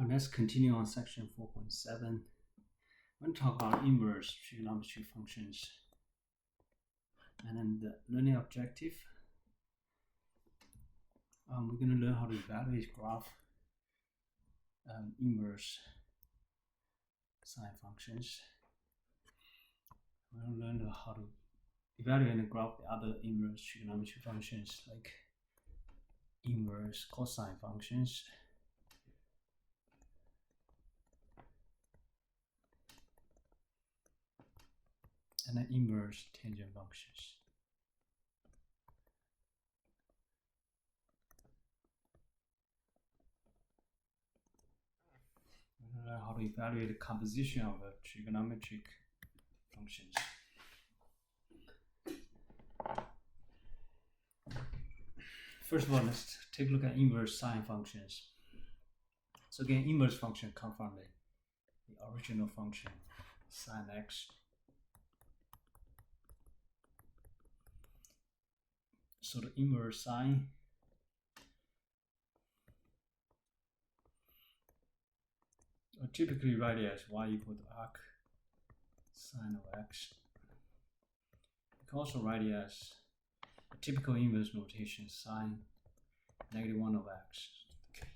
Let's continue on section 4.7. I'm going to talk about inverse trigonometric functions. And then the learning objective. We're going to learn how to evaluate graph inverse sine functions. We're going to learn how to evaluate and graph the other inverse trigonometric functions like inverse cosine functions, and then inverse tangent functions. We're going to learn how to evaluate the composition of trigonometric functions. First of all, let's take a look at inverse sine functions. So again, inverse function comes from the original function sine x. So the inverse sine are typically write it as y equal to arc sine of x. You can also write it as a typical inverse notation sine -1 of x. Okay.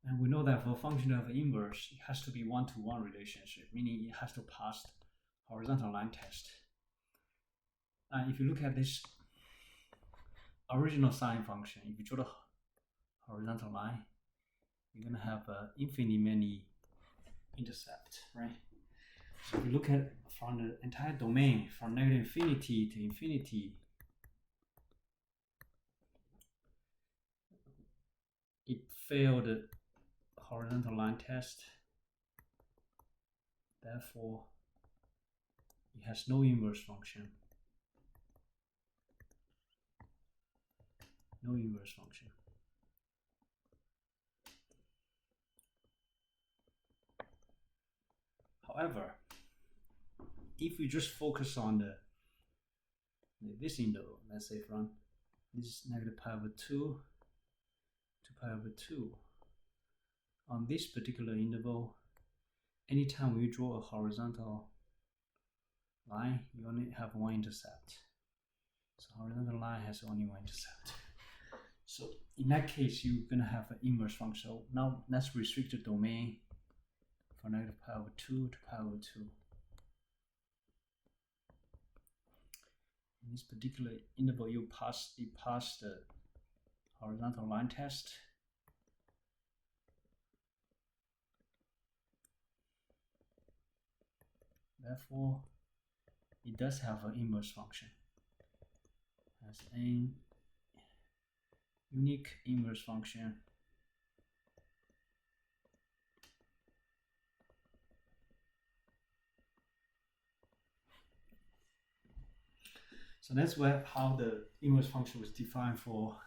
And we know that for a function of inverse, it has to be one-to-one relationship, meaning it has to pass the horizontal line test. And if you look at this original sine function, if you draw the horizontal line, you're going to have infinitely many intercepts, right? So if you look at from the entire domain, from -infinity to infinity, it failed the horizontal line test. Therefore, it has no inverse function. No inverse function. However, if we just focus on this interval, let's say from this -π/2 to π/2, on this particular interval, anytime we draw a horizontal line, you only have one intercept. So horizontal line has only one intercept. So in that case, you're going to have an inverse function. So now let's restrict the domain from -π/2 to π/2. In this particular interval, you pass the horizontal line test. Therefore, it does have an inverse function. It has a unique inverse function. So that's how the inverse function was defined for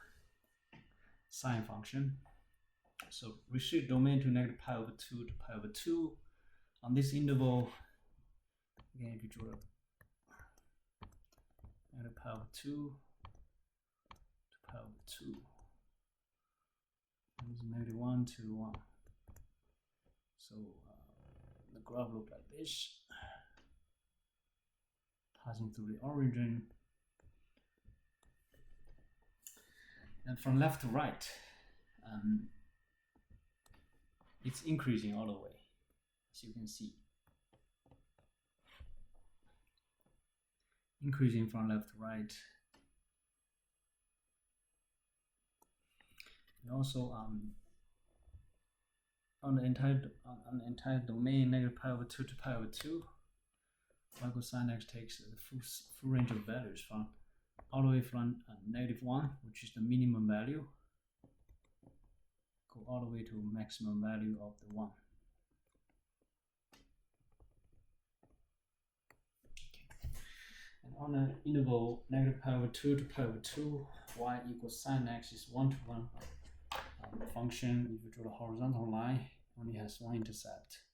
sine function. So restrict domain to -π/2 to π/2. On this interval, again, if you draw -π/2 to π/2, and this is -1 to 1. So the graph looks like this, passing through the origin. And from left to right, it's increasing all the way, as you can see. Increasing from left to right. And also on the entire domain, -π/2 to π/2, y equals sine x takes the full range of values from all the way from -1, which is the minimum value, go all the way to maximum value of the 1. Okay. And on the interval -π/2 to π/2, y equals sine x is 1-to-1 function. If you draw the horizontal line, only has one intercept.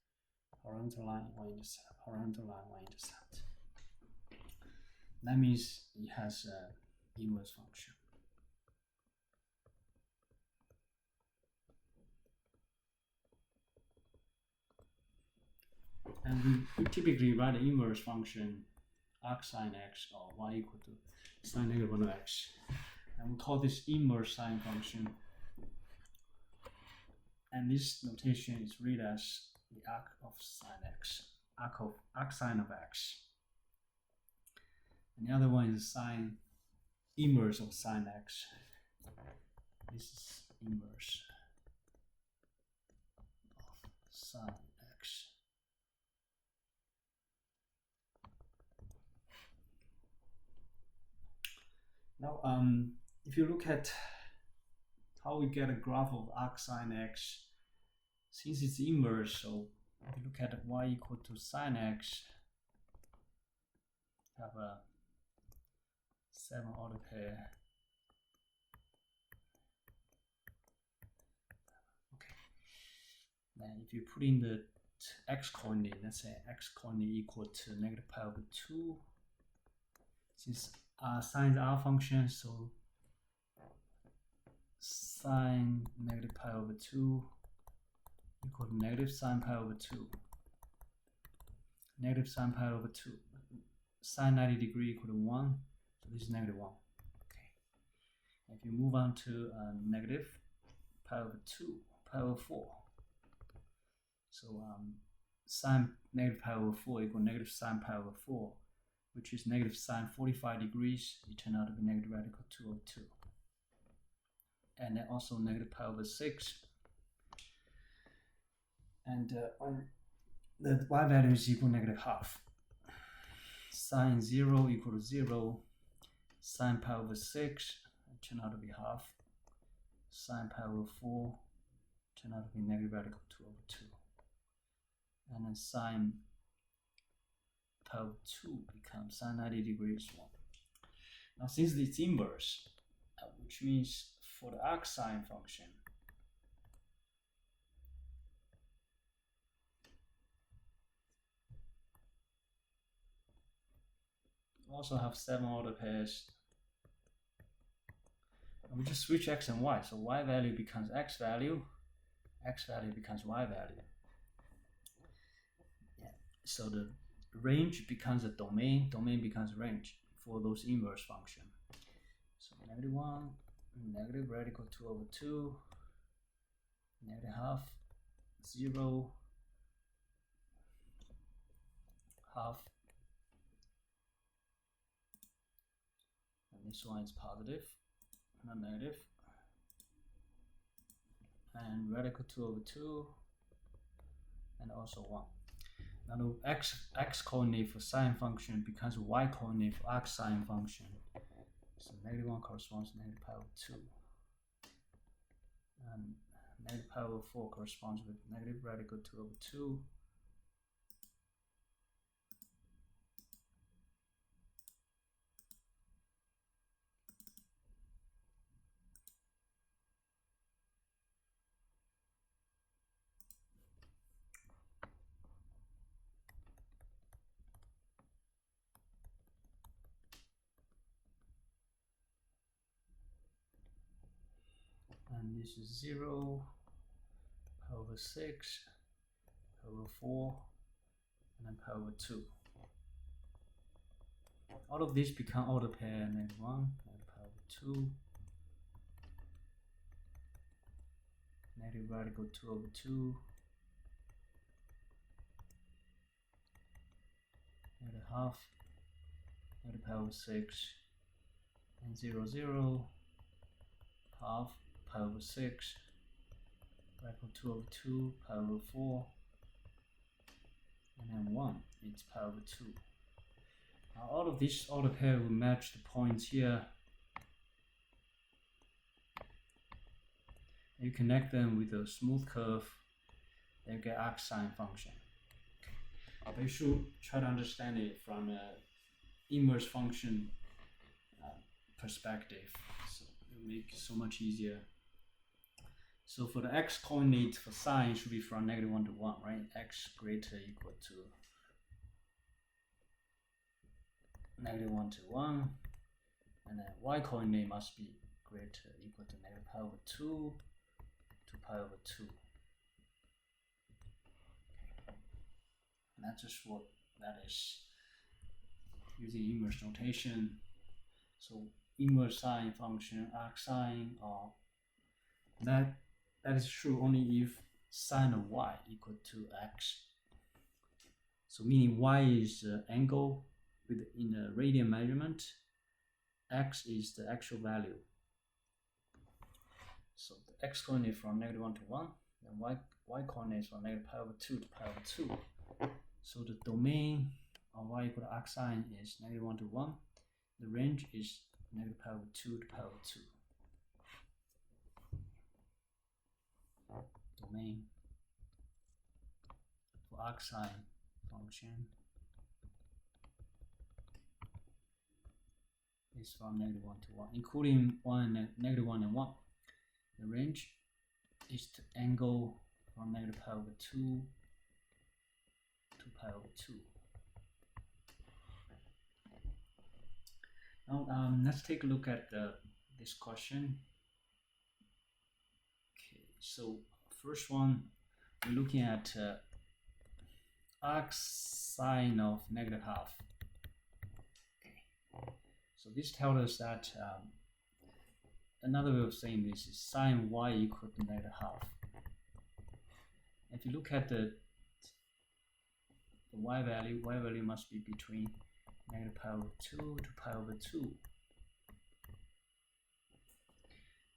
Horizontal line, one intercept. Horizontal line, one intercept. That means it has an inverse function. And we typically write the inverse function arc sine x or y equal to sine negative 1 of x. And we call this inverse sine function. And this notation is read as the arc of sine x, arc sine of x. And the other one is sine inverse of sine x. This is inverse of sine x. Now, if you look at how we get a graph of arc sine x, since it's inverse, so if you look at y equal to sine x, have a 7-order pair. Okay. Then if you put in the x coordinate, let's say x coordinate equal to negative pi over 2, since sine is our function, so sine negative pi over 2 equal to negative sine pi over 2. Negative sine pi over 2. Sine 90 degree equal to 1, so this is negative 1. Okay. If you move on to negative pi over 2, pi over 4. So sine negative pi over 4 equal negative sine pi over 4, which is negative sine 45 degrees. It turned out to be negative radical 2 over 2. And then also negative pi over 6. And the y value is equal to negative half. Sine 0 equal to 0. Sine pi over 6 turned out to be half. Sine pi over 4 turned out to be negative radical 2 over 2. And then sine pi over 2 becomes sine 90 degrees 1. Now since it's inverse, which means for the arc sine function, we also have 7-order pairs. And we just switch x and y, so y value becomes x value becomes y value. Yeah. So the range becomes a domain, domain becomes range for those inverse function. So negative 1, negative radical 2 over 2, negative half, 0, half, and this one is positive, not negative, and radical 2 over 2, and also 1. Now the x coordinate for sine function becomes y coordinate for arc sine function. So negative 1 corresponds to negative pi over 2. And negative pi over 4 corresponds with negative radical 2 over 2. And this is 0, pi over 6, pi over 4, and then pi over 2. All of these become order pair negative 1, negative pi over 2, negative radical 2 over 2, negative half, negative pi over 6, and 0, 0, half, pi over 6, radical 2 over 2, pi over 4, and then 1, it's pi over 2. Now all of these order pair will match the points here. You connect them with a smooth curve, then you get arc sine function. Okay. But you should try to understand it from an inverse function perspective. So it will make it so much easier. So for the x coordinate for sine, it should be from negative 1 to 1, right? X greater equal to negative 1 to 1. And then y coordinate must be greater equal to negative pi over 2 to pi over 2. Okay. And that's just what that is using inverse notation. So inverse sine function arcsine, or that is true only if sine of y equal to x. So meaning y is the angle in a radian measurement, x is the actual value. So the x coordinate from -1 to 1, and y coordinate from -π/2 to π/2. So the domain of y equal to arcsine is -1 to 1. The range is -π/2 to π/2. Domain for arcsine function is from -1 to 1, including -1 and 1. The range is the angle from -π/2 to π/2. Now let's take a look at this question. Okay, so first one, we're looking at arcsine of -half. Okay, so this tells us that another way of saying this is sine y equal to -half. If you look at the y value must be between -π/2 to π/2,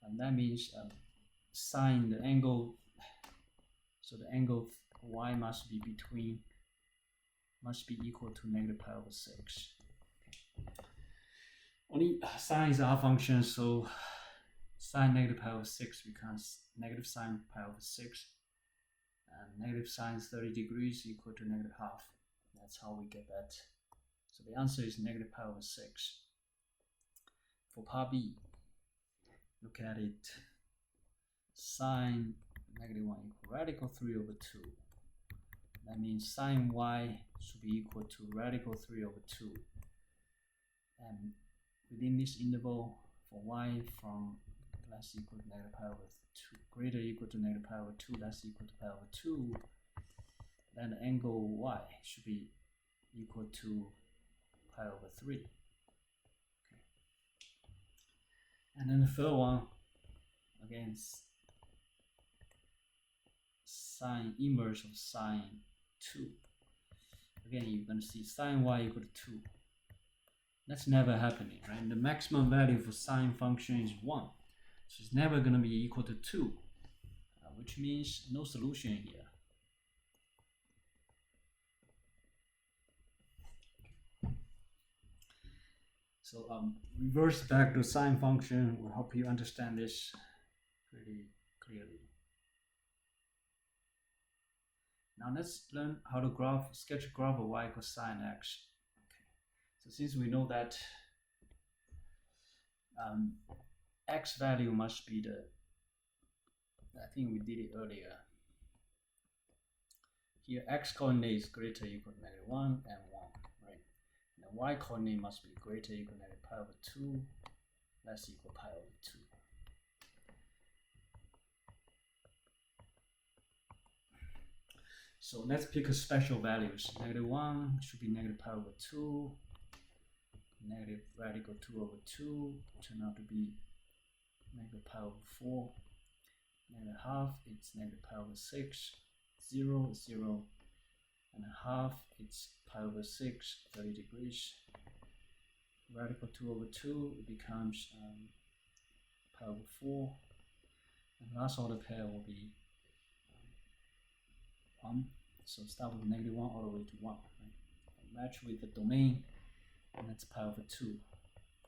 and that means sine the angle. So the angle y must be equal to -π/6. Okay. Only sine is our function, so sine -π/6 becomes negative sine π/6, and negative sine 30 degrees equal to -half. That's how we get that. So the answer is -π/6. For part B, look at it. Sine -1 equal radical 3/2. That means sine y should be equal to radical 3/2. And within this interval, for y from less equal to -π/2, greater equal to -π/2, less equal to π/2, then the angle y should be equal to π/3. Okay. And then the third one, again, sine inverse of sine 2. Again, you're going to see sine y equal to 2. That's never happening, right? The maximum value for sine function is 1. So it's never going to be equal to 2, which means no solution here. So reverse back to sine function will help you understand this pretty clearly. Now let's learn how to sketch a graph of y equals sine x. Okay. So since we know that x value must be I think we did it earlier. Here x coordinate is greater or equal to -1 and 1, right? And the y coordinate must be greater or equal to π/2, less equal to π/2. So let's pick a special values. -1 should be -π/2, negative radical 2/2 turn out to be -π/4, -half it's -π/6, 0 is 0, and a half it's π/6, 30 degrees. Radical 2/2 it becomes π/4, and last order pair will be 1. So start with -1 all the way to 1. Right? Match with the domain, and that's π/2.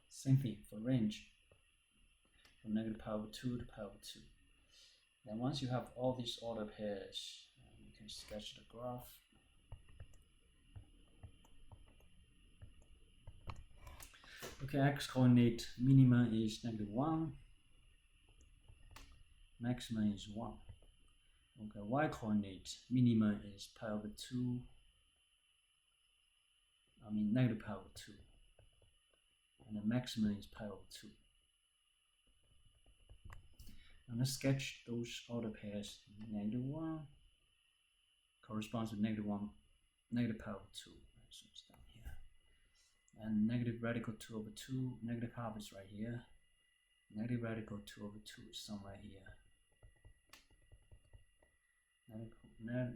Same thing for range, from -π/2 to π/2. Then once you have all these order pairs, you can sketch the graph. Okay, x coordinate minimum is -1, maximum is 1. Okay, y coordinate minimum is π/2, -π/2, and the maximum is π/2. Now let's sketch those order pairs. -1 corresponds to -1 negative pi over 2. So it's down here. And negative radical 2 over 2, negative half is right here. Negative radical 2 over 2 is somewhere here.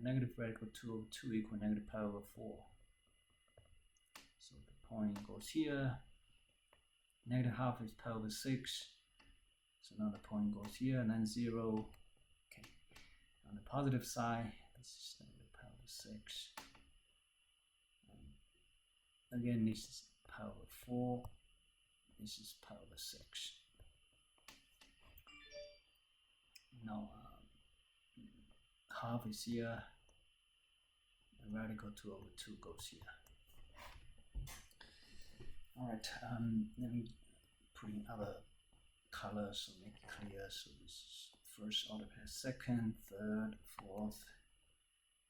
Negative radical 2 over 2 equal negative pi over 4. So the point goes here. Negative half is pi over 6. So now the point goes here, and then 0. Okay. On the positive side, this is negative pi over 6. And again, this is pi over 4. This is pi over 6. Now half is here, and radical 2 over 2 goes here. Alright, let me put in other colors to make it clear. So this is first order pair, second, third, fourth,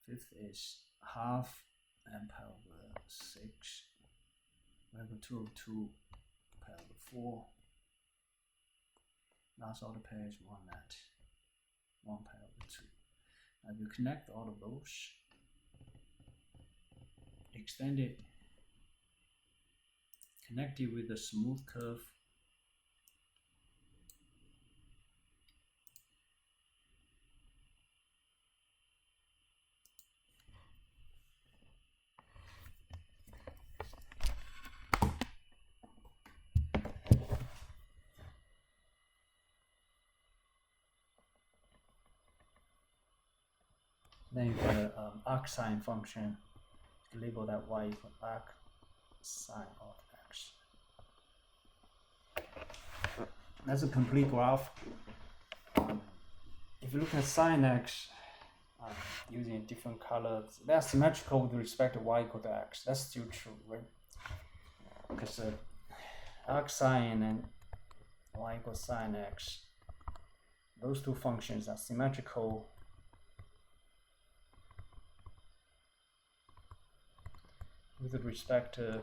fifth is half and pi over 6. Radical 2 over 2, pi over 4. Last order pair is 1 at 1 pi over 2. Now if you connect all of those, extend it, connect it with a smooth curve. Then you got an arc sine function. Label that y equal arc sine of x. That's a complete graph. If you look at sine x using different colors, they're symmetrical with respect to y equal to x. That's still true, right? Because arc sine and y equals sine x, those two functions are symmetrical with respect to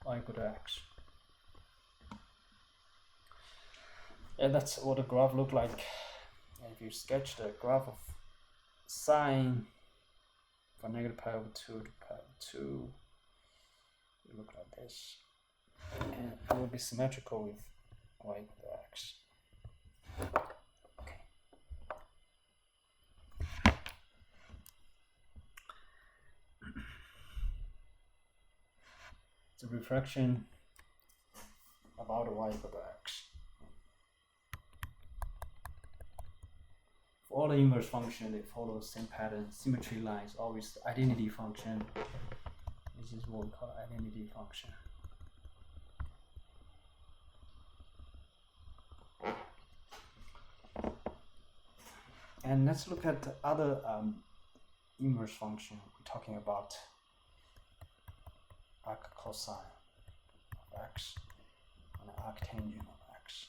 y equal to x. And that's what the graph look like. And if you sketch the graph of sine from negative pi over 2 to pi over 2, it look like this. And it will be symmetrical with y equal to x. It's a reflection about y equal to x. For all the inverse function, they follow the same pattern. Symmetry lines, always identity function. This is what we call identity function. And let's look at the other inverse function we're talking about. Arc cosine of x and arctangent of x.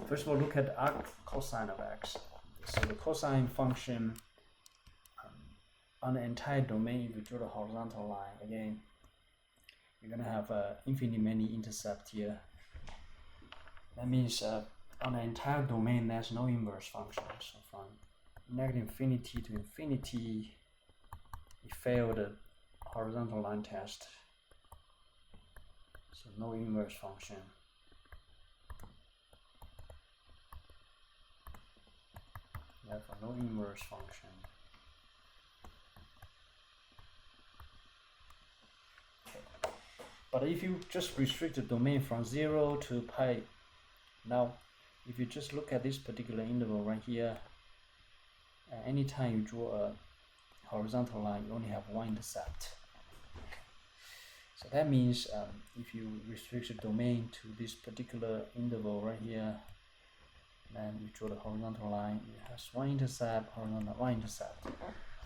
First of all, look at arc cosine of x. So the cosine function on the entire domain, if you draw the horizontal line, again, you're going to have infinitely many intercepts here. That means on the entire domain, there's no inverse function. So from negative infinity to infinity, we failed the horizontal line test. So no inverse function. Therefore, no inverse function. Okay. But if you just restrict the domain from 0 to pi, now if you just look at this particular interval right here, anytime you draw a horizontal line, you only have one intercept. Okay. So that means if you restrict the domain to this particular interval right here, then you draw the horizontal line, it has one intercept, horizontal one intercept.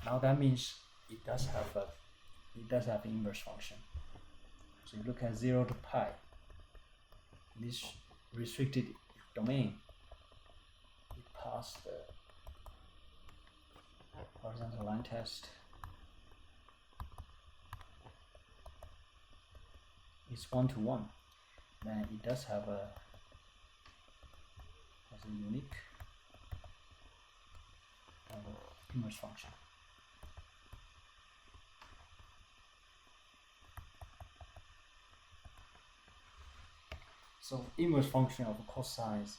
Now that means it does have an inverse function. So you look at 0 to pi, this restricted domain, it passed the horizontal line test. It's 1 to 1. Then it does have a is a unique inverse function. So inverse function of cosine is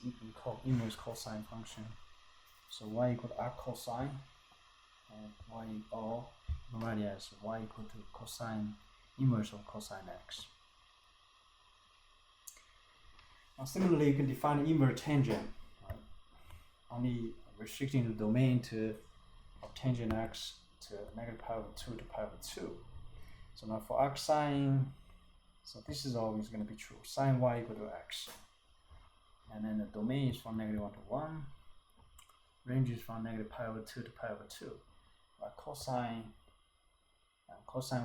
called inverse cosine function. So y equal to arc cosine, and y or write it as y equal to cosine inverse of cosine x. Now similarly, you can define inverse tangent, right? Only restricting the domain to tangent x to negative pi over 2 to pi over 2. So now for arc sine, so this is always going to be true. Sine y equal to x. And then the domain is from negative 1 to 1. Range is from negative pi over 2 to pi over 2. But cosine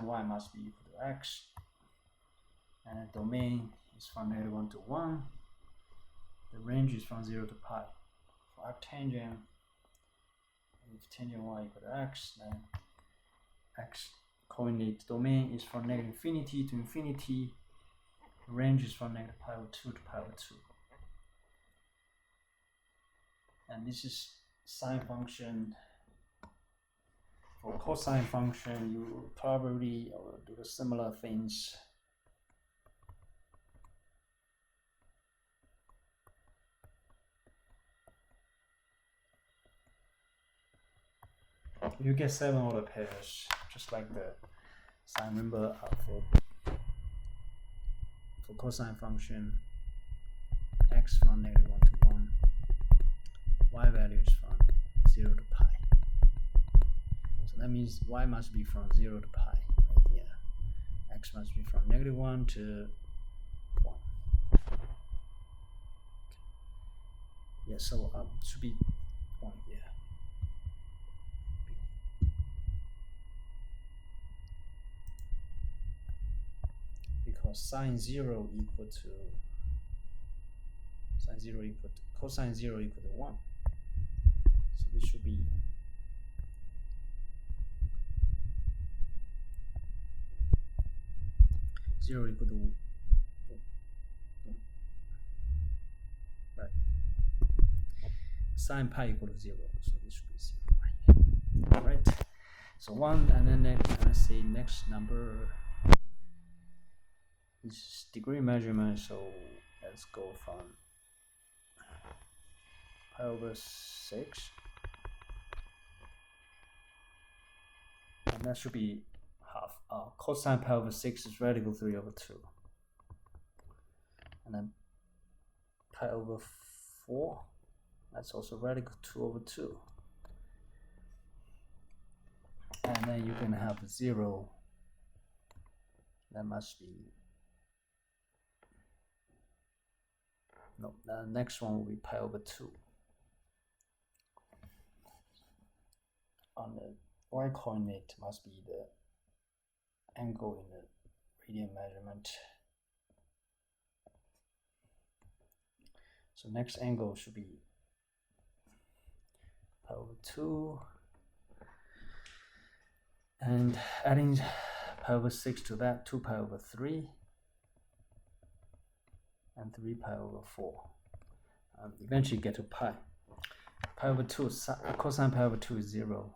y must be equal to x. And the domain is from negative 1 to 1. The range is from 0 to pi. For arctangent, if tangent y equal to x, then x coordinate domain is from negative infinity to infinity. The range is from negative pi over 2 to pi over 2. And this is sine function. For cosine function, you probably do the similar things. You get 7 order pairs, just like the sine. Remember for cosine function, x from negative 1 to 1, y value is from 0 to pi. So that means y must be from 0 to pi, right here. X must be from negative 1 to 1. Okay. Yeah, so should be 1 here. Because cosine 0 equal to cosine 0 equal to 1. So this should be zero equal to right. Sine pi equal to 0. So this should be 0 right here. Alright. So 1, and then let's say next number is degree measurement, so let's go from pi over 6, and that should be half. Cosine pi over 6 is radical 3 over 2, and then pi over 4, that's also radical 2 over 2, and then you can have 0, that must be, no, the next one will be pi over 2. On the y coordinate must be the angle in the radian measurement. So next angle should be pi over 2, and adding pi over 6 to that, 2 pi over 3, and 3 pi over 4. Eventually get to pi. Pi over 2, cosine pi over 2 is 0.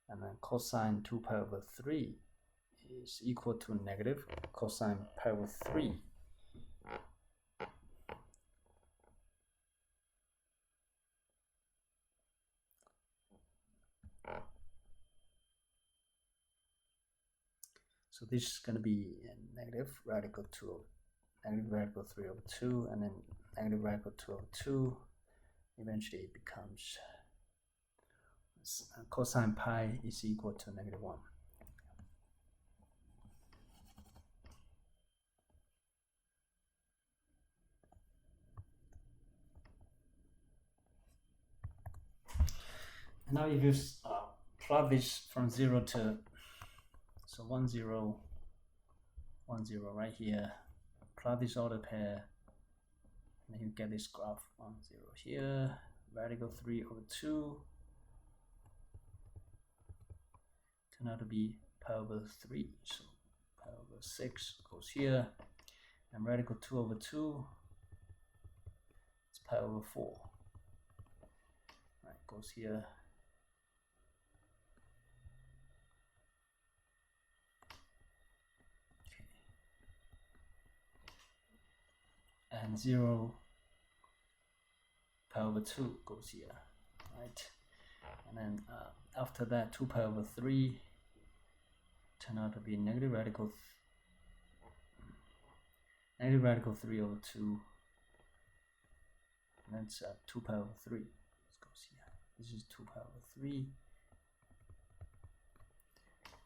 And then cosine 2 pi over 3 is equal to negative cosine pi over 3. So this is going to be negative radical 2, negative radical 3 over 2, and then negative radical 2 over 2. Eventually it becomes cosine pi is equal to negative 1. And now if you plot this from 0 to, so 1 0 1 0 right here, plot this order pair, and then you get this graph 1 0 here, radical 3 over 2 turn out to be pi over 3, so pi over 6 goes here, and radical 2 over 2, it's pi over 4. Right, goes here. Okay. And 0 pi over 2 goes here, right? And then after that, 2 pi over 3 turn out to be negative radical 3 over 2. And that's 2 pi over 3. This goes here. This is 2 pi over 3.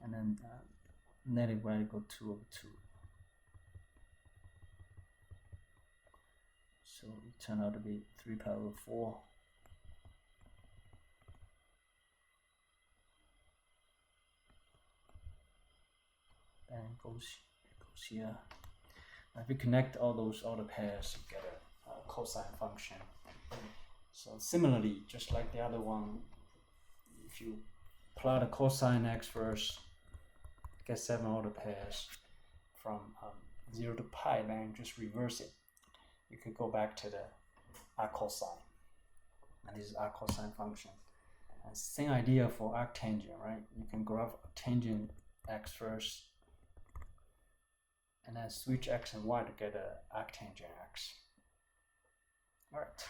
And then negative radical 2 over 2. So it turned out to be 3 pi over 4. And it goes here. Now if you connect all those order pairs, you get a cosine function. So similarly, just like the other one, if you plot a cosine x first, get 7 order pairs from 0 to pi, then just reverse it. You could go back to the arccosine, and this is arccosine function. And same idea for arctangent, right? You can graph tangent x first, and then switch x and y to get a arctangent x. All right.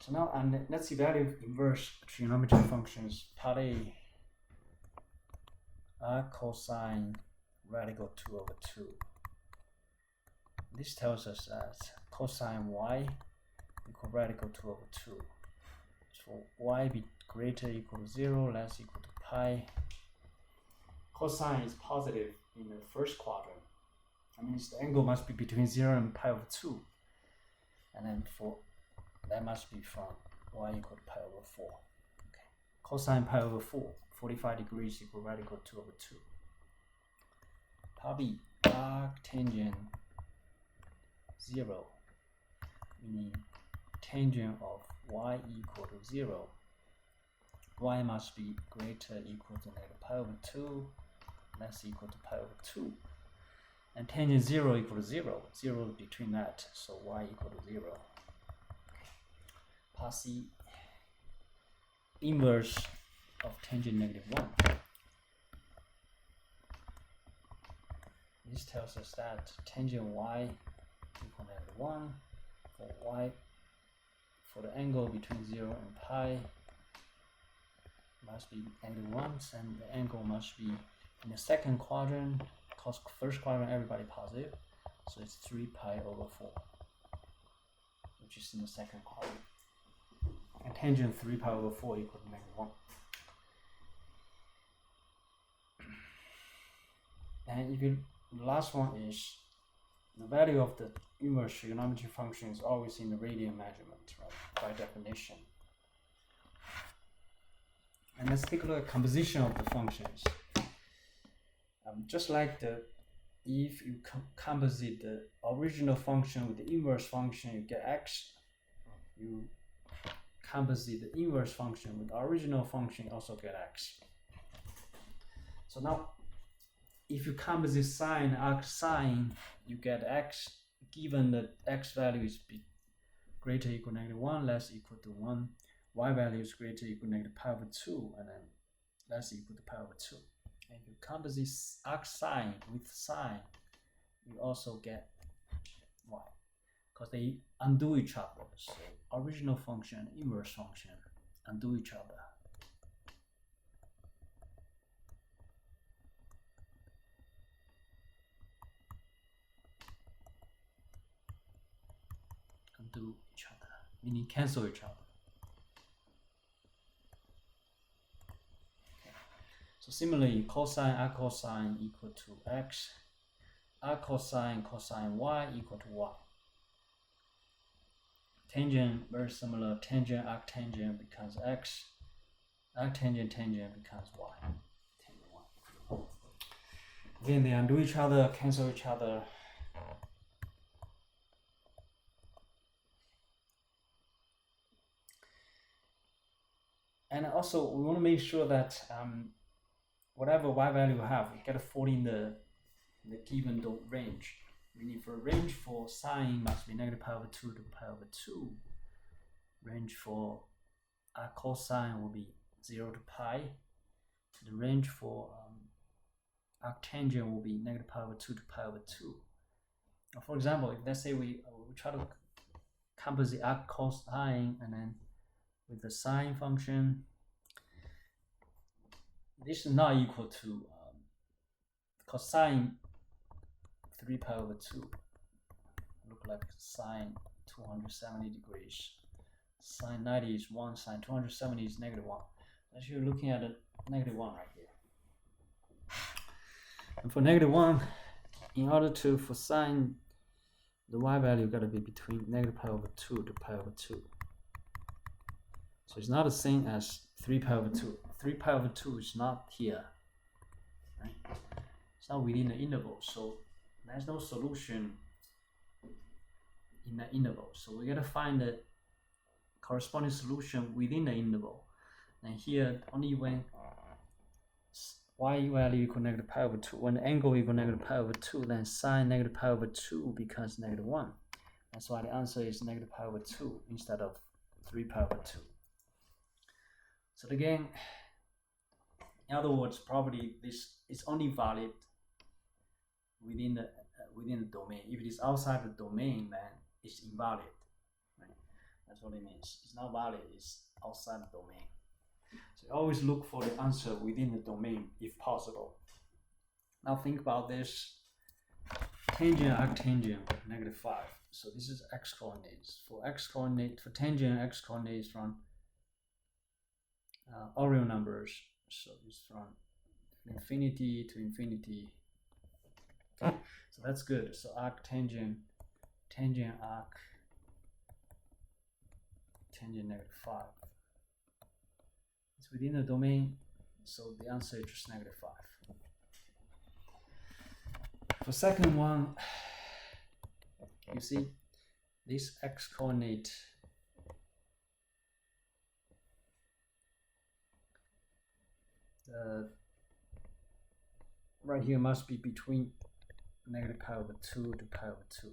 So now let's evaluate inverse trigonometric functions. Part A, arccosine radical 2 over 2. This tells us that cosine y equal radical 2 over 2. So y be greater equal to 0, less equal to pi. Cosine is positive in the first quadrant. That means the angle must be between 0 and pi over 2. And then that must be from y equal to pi over 4. Okay. Cosine pi over 4, 45 degrees equal radical 2 over 2. Part B, arctangent 0, meaning tangent of y equal to 0. Y must be greater equal to negative pi over 2, less equal to pi over 2. And tangent 0 equal to 0. 0 between that, so y equal to 0. Part C, inverse of tangent negative 1. This tells us that tangent y equal negative 1 for y, for the angle between 0 and pi must be negative 1, and the angle must be in the second quadrant, because first quadrant everybody positive, so it's 3 pi over 4, which is in the second quadrant. And tangent 3 pi over 4 equal to negative 1. And if you, the last one is the value of the inverse trigonometric function is always in the radian measurement, right, by definition. And let's take a look at composition of the functions. Just like if you composite the original function with the inverse function, you get x. You composite the inverse function with the original function, you also get x. So now, if you composite sine, arcsine, you get x, given that x value is greater equal to negative 1, less equal to 1, y value is greater equal to negative pi over 2, and then less equal to pi over 2. And if you composite arcsine with sine, you also get y, because they undo each other. So original function and inverse function undo each other. Undo each other, meaning cancel each other. Okay. So similarly, cosine arccosine equal to x, arccosine cosine y equal to y. Tangent, very similar, tangent arctangent becomes x, arctangent tangent becomes y. Tangent y. Then they undo each other, cancel each other. And also, we want to make sure that whatever y value you have, you get to fall in the given range. Meaning for a range for sine must be negative pi over 2 to pi over 2. range for cosine will be 0 to pi. The range for arctangent will be negative pi over 2 to pi over 2. Now, for example, if let's say we try to compose the arc cosine and then with the sine function, this is not equal to cosine 3 pi over 2. Look like sine 270 degrees. Sine 90 is 1, sine 270 is negative 1. As you're looking at a negative 1 right here. And for negative 1, in order to, for sine, the y value got to be between negative pi over 2 to pi over 2. So it's not the same as 3 pi over 2. 3 pi over 2 is not here. Right? It's not within the interval. So there's no solution in the interval. So we got to find the corresponding solution within the interval. And here, only when y value equal negative pi over 2, when the angle equal negative pi over 2, then sine negative pi over 2 becomes negative 1. That's why the answer is negative pi over 2 instead of 3 pi over 2. So again, in other words, probably this is only valid within the domain. If it is outside the domain, then it's invalid. Right? That's what it means. It's not valid, it's outside the domain. So always look for the answer within the domain if possible. Now think about this. Tangent, arctangent, negative 5. So this is x coordinates. For x coordinate, for tangent, x coordinates from Oriel numbers. So it's from infinity to infinity. Okay. So that's good. So arctangent, tangent arc, tangent negative 5. It's within the domain, so the answer is just negative 5. For second one, you see this x coordinate right here must be between negative pi over 2 to pi over 2.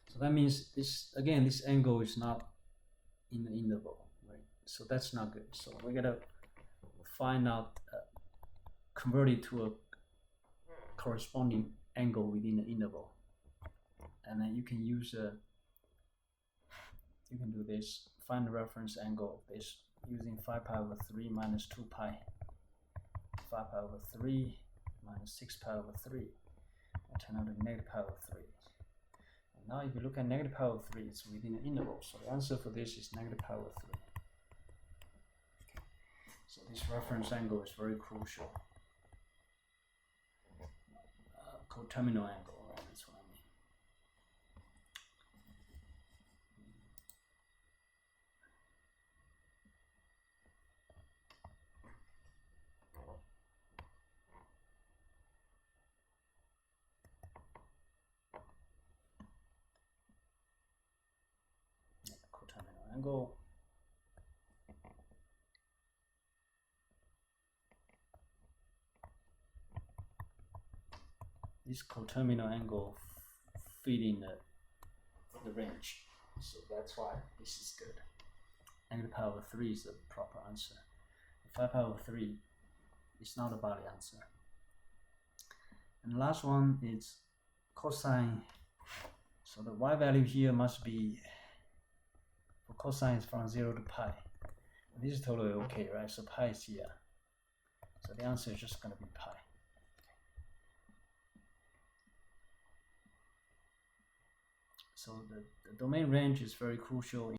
So that means this, again, this angle is not in the interval, right? So that's not good. So we gotta find out, convert it to a corresponding angle within the interval, and then you can use you can do this. Find the reference angle based using 5 pi over 3 minus 2 pi, 5 pi over 3 minus 6 pi over 3, and turn out to negative pi over 3. Now if you look at negative pi over 3, it's within the interval. So the answer for this is negative pi over 3. Okay. So this reference angle is very crucial. Coterminal angle, right? That's what I mean. Angle. This coterminal angle fit in the range, so that's why this is good. Negative pi over 3 is the proper answer. 5 pi over 3 is not a valid answer. And the last one is cosine. So the y value here must be, for cosine is from 0 to pi. This is totally okay, right? So pi is here. So the answer is just going to be pi. So the domain range is very crucial